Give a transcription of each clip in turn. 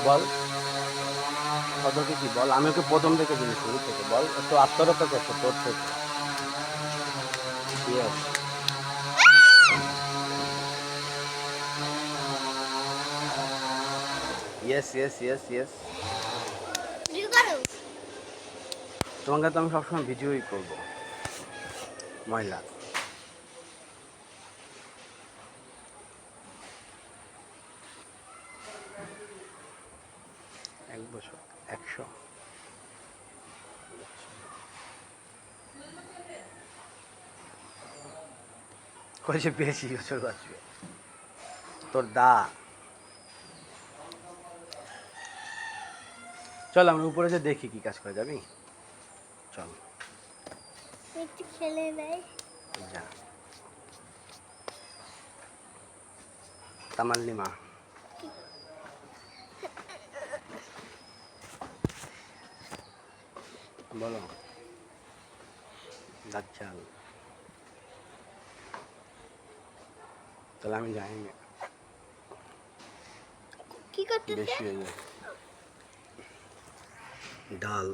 বল ওদেরকে কি বল, আমি ওকে প্রথম থেকে দিলি, শুরু থেকে বল, একটু আত্মরক্ষা করছো তোর থেকে। Yes yes yes yes yes. তোমাকে তো আমি সবসময় ভিডিওই করবো মহিলা। এক বছর 100 কইছে বেশি বছর বাঁচবে তোর দা। চল আমরা উপরে যে দেখি কি কাজ করে, যাবি? চল একটু খেলে নেই। যা তামাল্লিমা। বলো দাচ্ছাল। তাহলে আমি জানি না, কি করতেছে? বেশি হয়ে যায়। ডাল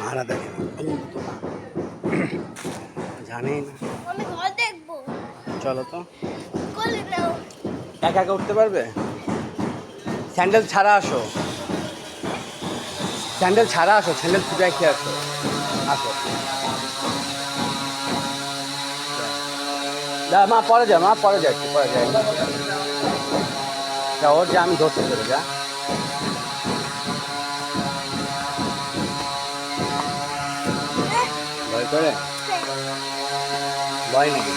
মারা দেখে না, জানি না। আমি ঘর দেখবো। চলো তো, কোলে নাও। একা একা উঠতে পারবে? স্যান্ডেল ছাড়া আসো, স্যান্ডেল ছাড়া আসো, স্যান্ডেল খুঁজে রেখে আসো। আসো যা মা, পরে যা মা, পরে যা, একটু পরে যাই। যা ওর যা, আমি ধরতে চলে যা। ভয় করে? ভয় নাকি?